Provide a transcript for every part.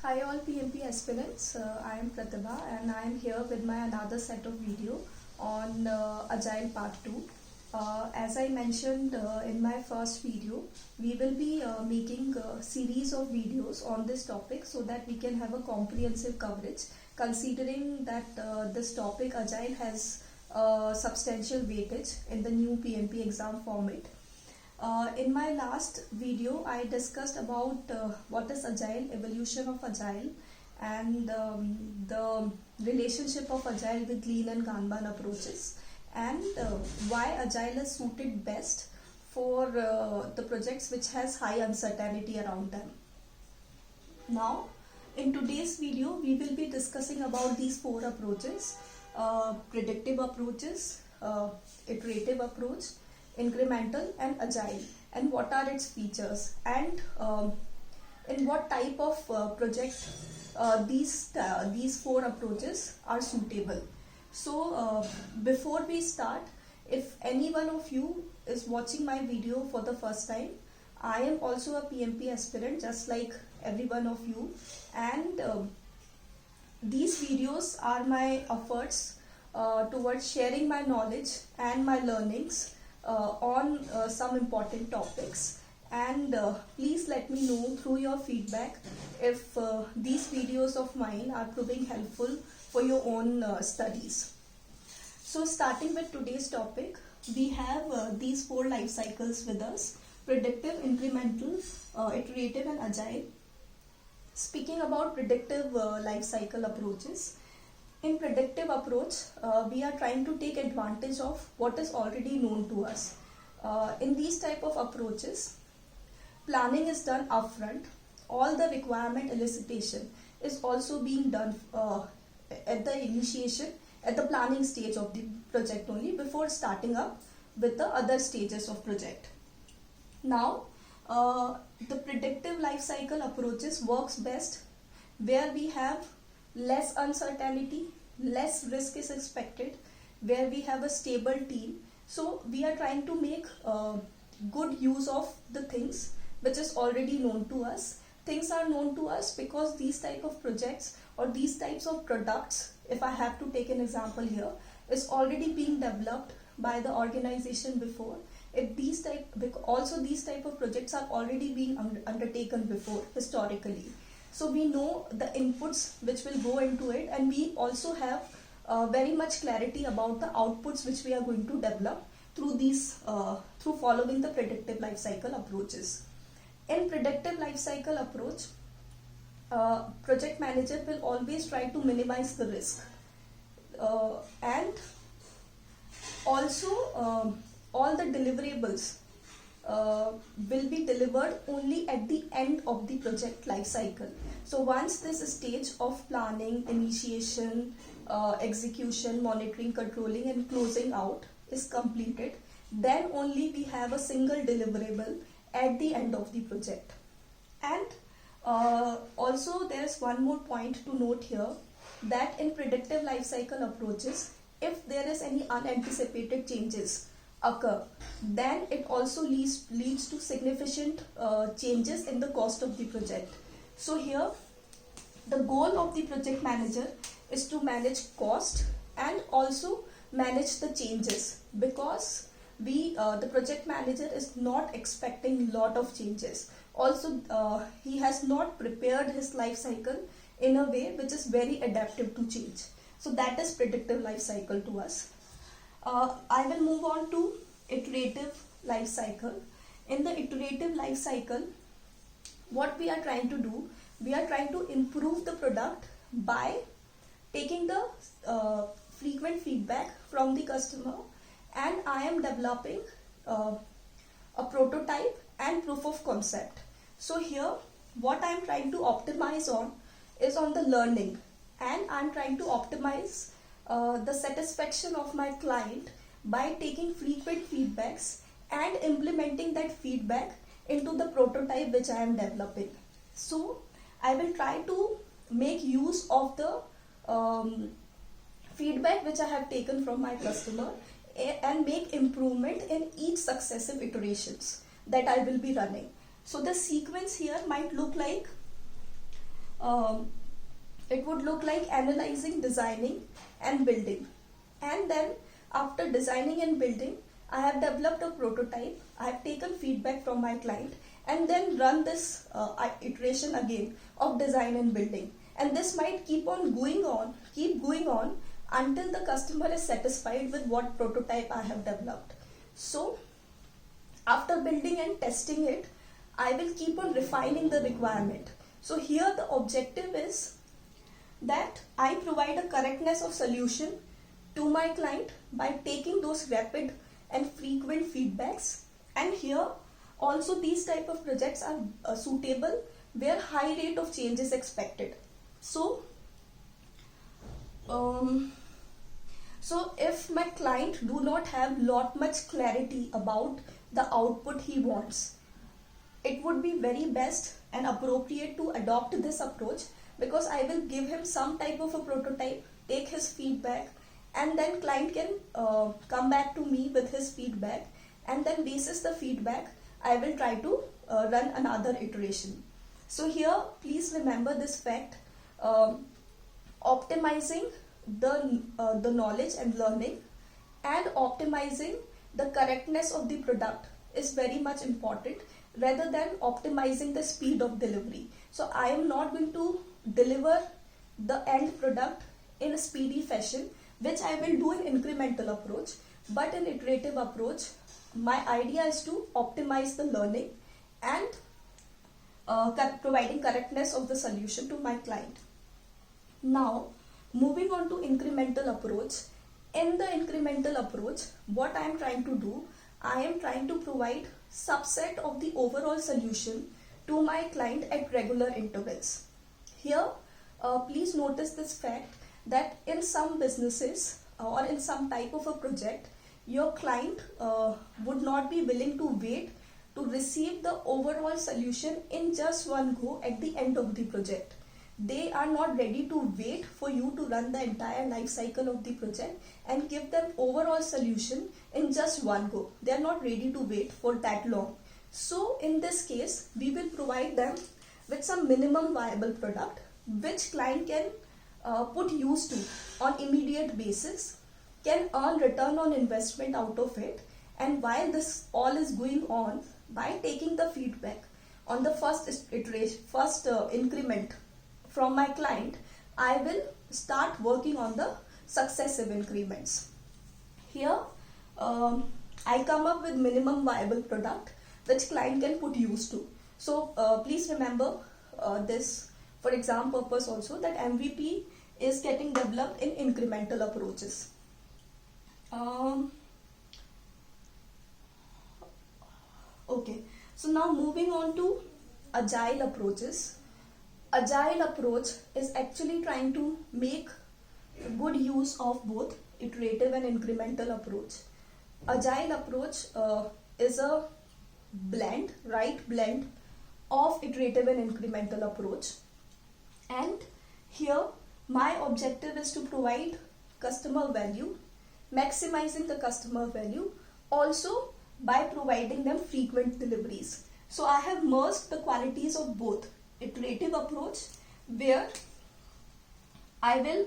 Hi all PMP aspirants, I am Pratibha and I am here with my another set of video on Agile Part 2. As I mentioned in my first video, we will be making a series of videos on this topic so that we can have a comprehensive coverage, considering that this topic Agile has substantial weightage in the new PMP exam format. In my last video, I discussed about what is Agile, evolution of Agile, and the relationship of Agile with Lean and Kanban approaches, and why Agile is suited best for the projects which has high uncertainty around them. Now, in today's video, we will be discussing about these four approaches: predictive approaches, iterative approach, incremental, and agile, and what are its features, and in what type of project these four approaches are suitable. So before we start, if any one of you is watching my video for the first time, I am also a PMP aspirant just like every one of you, and these videos are my efforts towards sharing my knowledge and my learnings on some important topics, and please let me know through your feedback if these videos of mine are proving helpful for your own studies. So starting with today's topic, we have these four life cycles with us: predictive, incremental, iterative, and agile. Speaking about predictive life cycle approaches, in predictive approach, we are trying to take advantage of what is already known to us. In these type of approaches, planning is done upfront. All the requirement elicitation is also being done at the initiation, at the planning stage of the project only, before starting up with the other stages of project. Now, the predictive life cycle approaches works best where we have less uncertainty, less risk is expected, where we have a stable team. So we are trying to make good use of the things which is already known to us. Things are known to us because these type of projects or these types of products, if I have to take an example here, is already being developed by the organization before. These type of projects are already being undertaken before historically. So we know the inputs which will go into it, and we also have very much clarity about the outputs which we are going to develop through through following the predictive life cycle approaches. In predictive life cycle approach, project manager will always try to minimize the risk, and also all the deliverables will be delivered only at the end of the project life cycle. So once this stage of planning, initiation, execution, monitoring, controlling, and closing out is completed, then only we have a single deliverable at the end of the project. And also there's one more point to note here, that in predictive life cycle approaches, if there is any unanticipated changes occur, then it also leads to significant changes in the cost of the project. So here the goal of the project manager is to manage cost and also manage the changes, because the project manager is not expecting lot of changes. Also he has not prepared his life cycle in a way which is very adaptive to change. So that is predictive life cycle to us. I will move on to iterative life cycle. In the iterative life cycle, what we are trying to do, we are trying to improve the product by taking the frequent feedback from the customer, and I am developing a prototype and proof of concept. So here what I am trying to optimize on is on the learning, and I am trying to optimize the satisfaction of my client by taking frequent feedbacks and implementing that feedback into the prototype which I am developing. So I will try to make use of the feedback which I have taken from my customer and make improvement in each successive iterations that I will be running. So the sequence here might look like um, it would look like analyzing, designing and building. And then after designing and building, I have developed a prototype, I have taken feedback from my client, and then run this iteration again of design and building. And this might keep going on until the customer is satisfied with what prototype I have developed. So after building and testing it, I will keep on refining the requirement. So here the objective is that I provide a correctness of solution to my client by taking those rapid and frequent feedbacks. And here also these type of projects are suitable where high rate of change is expected. So if my client do not have lot much clarity about the output he wants, it would be very best and appropriate to adopt this approach, because I will give him some type of a prototype, take his feedback, and then client can come back to me with his feedback, and then basis the feedback I will try to run another iteration. So here please remember this fact, optimizing the knowledge and learning and optimizing the correctness of the product is very much important rather than optimizing the speed of delivery. So I am not going to deliver the end product in a speedy fashion, which I will do in incremental approach, but in iterative approach my idea is to optimize the learning and providing correctness of the solution to my client. Now moving on to incremental approach. In the incremental approach, what I am trying to do, I am trying to provide subset of the overall solution to my client at regular intervals. Here please notice this fact that in some businesses or in some type of a project, your client would not be willing to wait to receive the overall solution in just one go at the end of the project. They are not ready to wait for you to run the entire life cycle of the project and give them overall solution in just one go. They are not ready to wait for that long. So in this case, we will provide them with some minimum viable product which client can put use to on immediate basis, can earn return on investment out of it. And while this all is going on, by taking the feedback on the first increment from my client, I will start working on the successive increments. Here I come up with minimum viable product which client can put use to. So please remember this for exam purpose also, that MVP is getting developed in incremental approaches. Okay, so now moving on to agile approaches. Agile approach is actually trying to make good use of both iterative and incremental approach. Agile approach is a right blend of iterative and incremental approach. And here my objective is to provide customer value, maximizing the customer value also by providing them frequent deliveries. So I have merged the qualities of both iterative approach, where I will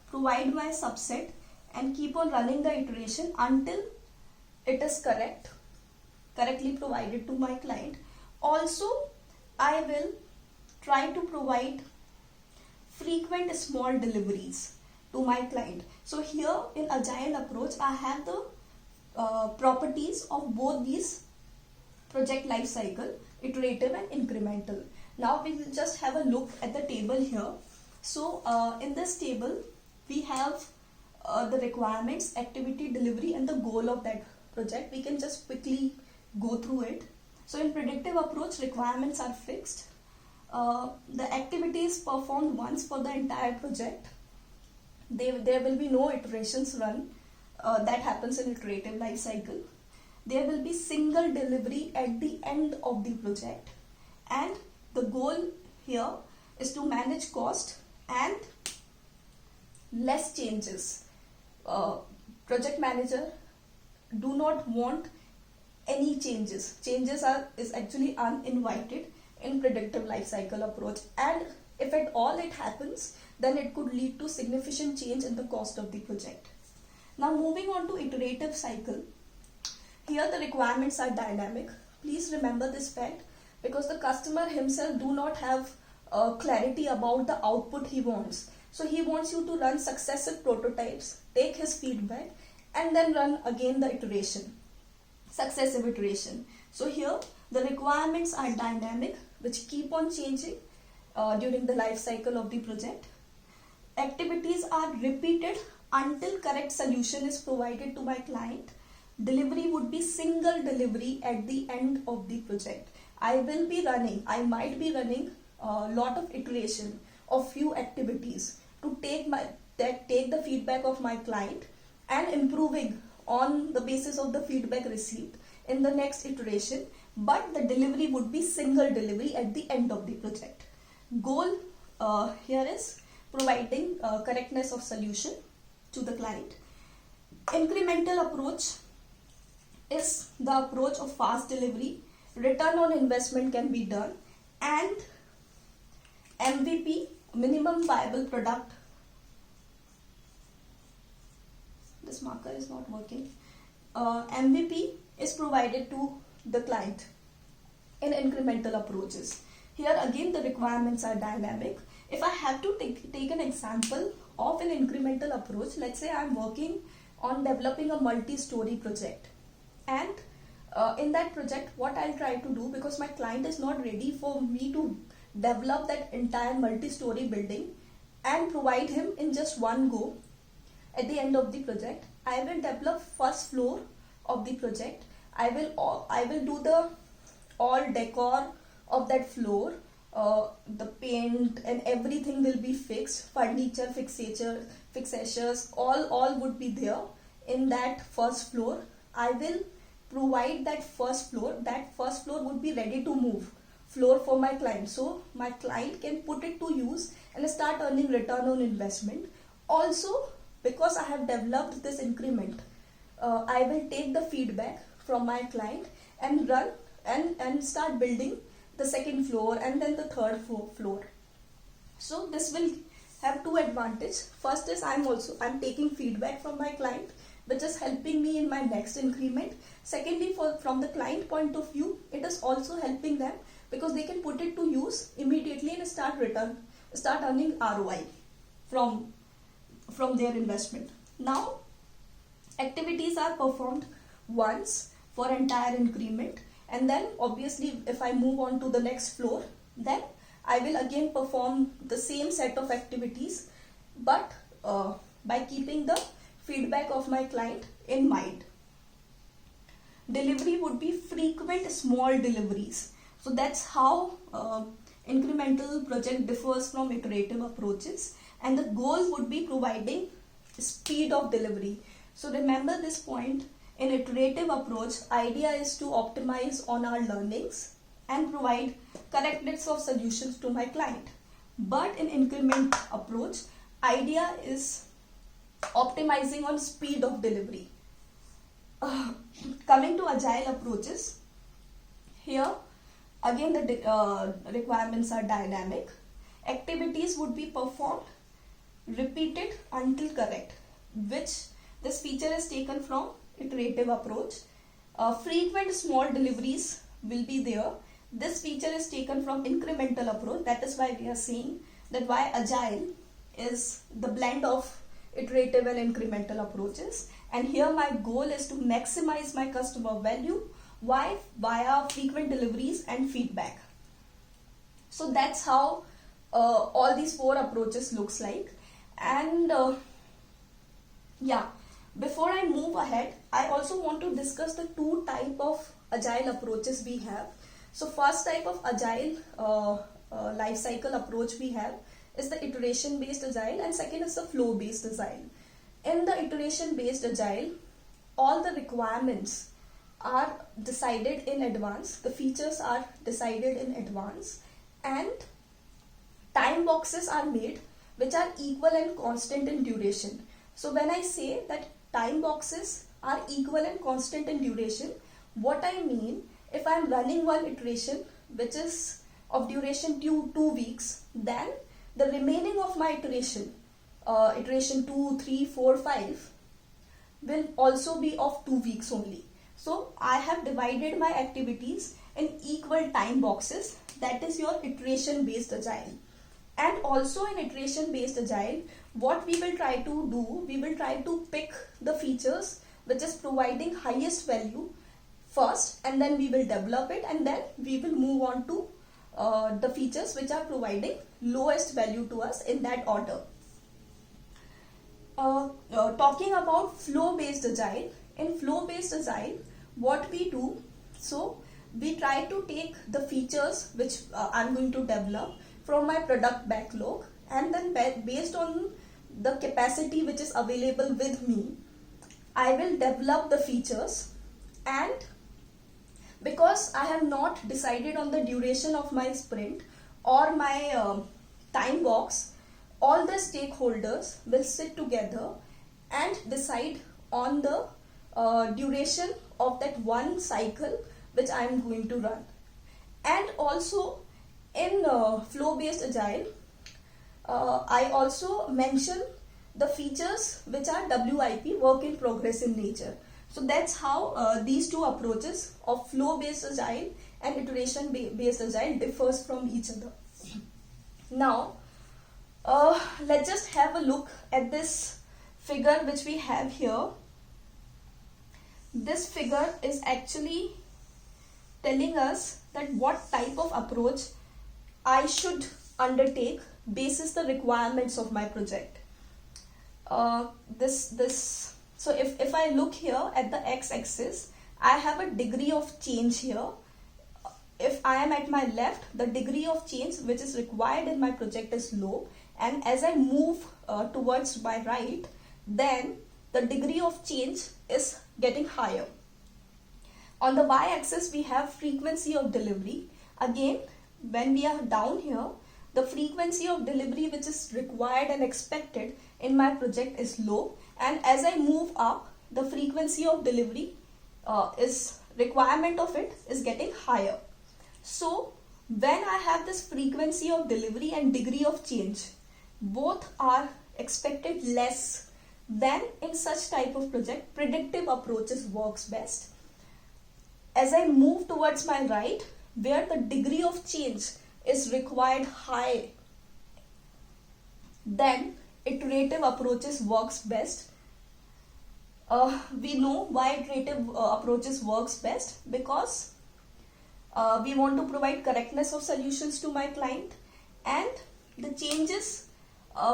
provide my subset and keep on running the iteration until it is correctly provided to my client. Also I will try to provide frequent small deliveries to my client. So here in agile approach I have the properties of both these project life cycle, iterative and incremental. Now we will just have a look at the table here. So in this table we have the requirements, activity, delivery and the goal of that project. We can just quickly go through it. So in predictive approach, requirements are fixed. The activity is performed once for the entire project. There will be no iterations run. That happens in iterative life cycle. There will be single delivery at the end of the project, and the goal here is to manage cost and less changes. Project manager do not want any changes. Changes is actually uninvited in predictive life cycle approach, and if at all it happens, then it could lead to significant change in the cost of the project. Now moving on to iterative cycle. Here the requirements are dynamic. Please remember this fact, because the customer himself do not have clarity about the output he wants. So he wants you to run successive prototypes, take his feedback, and then run again the iteration, successive iteration. So here the requirements are dynamic, which keep on changing during the life cycle of the project. Activities are repeated until correct solution is provided to my client. Delivery would be single delivery at the end of the project. I might be running a lot of iteration of few activities to take the feedback of my client and improving on the basis of the feedback received in the next iteration, but the delivery would be single delivery at the end of the project. Goal here is providing correctness of solution to the client. Incremental approach is the approach of fast delivery. Return on investment can be done, and MVP, minimum viable product. This marker is not working. MVP is provided to the client in incremental approaches. Here again the requirements are dynamic. If I have to take an example of an incremental approach, let's say I'm working on developing a multi-story project, and in that project what I'll try to do, because my client is not ready for me to develop that entire multi-story building and provide him in just one go at the end of the project, I will develop first floor of the project. I will do the all decor of that floor, the paint and everything will be fixed, furniture, fixtures, all would be there in that first floor. I will provide that first floor. That first floor would be ready to move floor for my client, so my client can put it to use and start earning return on investment. Also, because I have developed this increment, I will take the feedback from my client and run and start building the second floor and then the third floor. So this will have two advantages. First is I'm taking feedback from my client, which is helping me in my next increment. Secondly, from the client point of view, it is also helping them because they can put it to use immediately and start earning ROI from their investment. Now, activities are performed once for entire increment, and then obviously if I move on to the next floor, then I will again perform the same set of activities, but by keeping the feedback of my client in mind. Delivery would be frequent small deliveries. So that's how incremental project differs from iterative approaches, and the goal would be providing speed of delivery. So remember this point. In iterative approach, idea is to optimize on our learnings and provide correctness of solutions to my client. But in increment approach, idea is optimizing on speed of delivery. Coming to agile approaches, here again the requirements are dynamic. Activities would be performed repeated until correct, which this feature is taken from iterative approach. Frequent small deliveries will be there. This feature is taken from incremental approach. That is why we are saying that why agile is the blend of iterative and incremental approaches. And here my goal is to maximize my customer value via frequent deliveries and feedback. So that's how all these four approaches looks like. And before I move ahead, I also want to discuss the two type of agile approaches we have. So first type of agile life cycle approach we have is the iteration based agile, and second is the flow based agile. In the iteration based agile, all the requirements are decided in advance, the features are decided in advance, and time boxes are made which are equal and constant in duration. So when I say that time boxes are equal and constant in duration, What I mean, if I'm running one iteration which is of duration 2 weeks, then the remaining of my iteration, iteration 2, 3, 4, 5 will also be of 2 weeks only. So I have divided my activities in equal time boxes. That is your iteration based agile. And also in iteration based agile, what we will try to do, we will try to pick the features which is providing highest value first, and then we will develop it, and then we will move on to the features which are providing lowest value to us in that order. Talking about flow based agile, in flow based agile, what we do, so we try to take the features which I'm going to develop from my product backlog, and then based on the capacity which is available with me, I will develop the features. And because I have not decided on the duration of my sprint or my time box, all the stakeholders will sit together and decide on the duration of that one cycle which I am going to run. And also in flow based agile, I also mention the features which are WIP, work in progress in nature. So that's how these two approaches of flow based agile and iteration based agile differs from each other. Now let's just have a look at this figure which we have here. This figure is actually telling us that what type of approach I should undertake basis the requirements of my project. So if I look here at the x-axis, I have a degree of change here. If I am at my left, the degree of change which is required in my project is low, and as I move towards my right, then the degree of change is getting higher. On the y-axis, we have frequency of delivery. Again, when we are down here, the frequency of delivery which is required and expected in my project is low, and as I move up, the frequency of delivery requirement of it is getting higher. So when I have this frequency of delivery and degree of change, both are expected less, then in such type of project, predictive approaches works best. As I move towards my right, where the degree of change is required high, then iterative approaches works best. We know why iterative approaches works best, because we want to provide correctness of solutions to my client, and the changes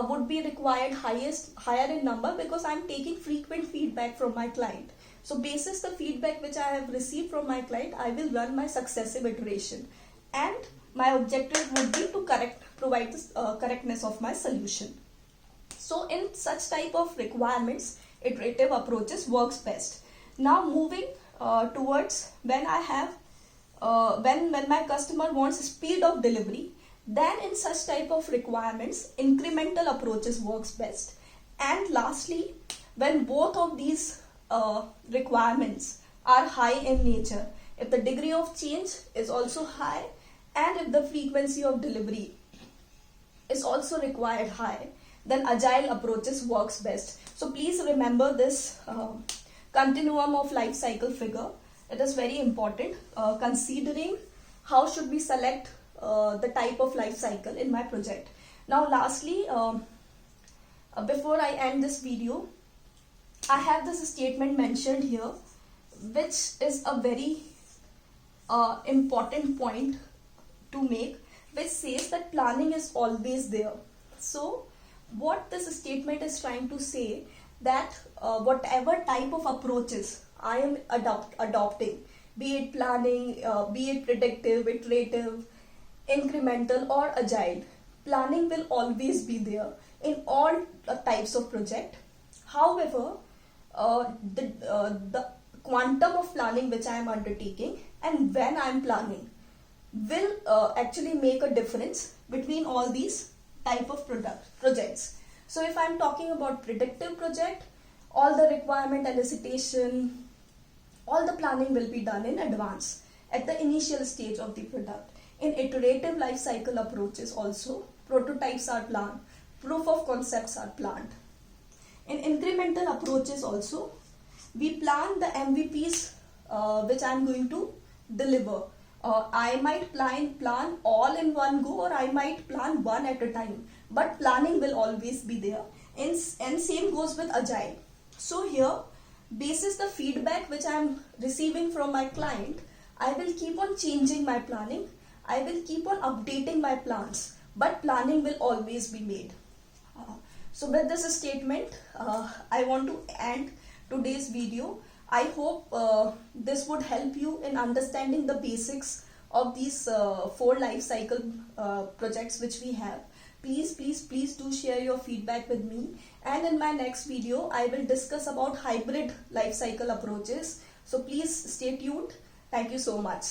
would be required higher in number, because I'm taking frequent feedback from my client. So basis the feedback which I have received from my client, I will run my successive iteration, and my objective would be to provide this correctness of my solution. So in such type of requirements, iterative approaches works best. Now moving towards when I have when my customer wants speed of delivery, then in such type of requirements, incremental approaches works best. And lastly, when both of these requirements are high in nature, if the degree of change is also high, and if the frequency of delivery is also required high, then agile approaches works best. So please remember this continuum of life cycle figure. It is very important considering how should we select the type of life cycle in my project. Now lastly, before I end this video, I have this statement mentioned here, which is a very important point to make, which says that planning is always there. So what this statement is trying to say, that whatever type of approaches I am adopting, be it planning, be it predictive, iterative, incremental or agile, planning will always be there in all types of project. However, the quantum of planning which I am undertaking and when I am planning will actually make a difference between all these type of projects. So if I am talking about predictive project, all the requirement elicitation, All the planning will be done in advance at the initial stage of the product. In iterative life cycle approaches also, prototypes are planned, proof of concepts are planned. In incremental approaches also, we plan the MVPs which I am going to deliver. I might plan all in one go, or I might plan one at a time, but planning will always be there. And same goes with Agile. So here, basis the feedback which I am receiving from my client, I will keep on changing my planning. I will keep on updating my plans, but planning will always be made. So with this statement, I want to end today's video. I hope this would help you in understanding the basics of these 4 life cycle projects which we have. Please do share your feedback with me, and in my next video I will discuss about hybrid life cycle approaches. So please stay tuned. Thank you so much.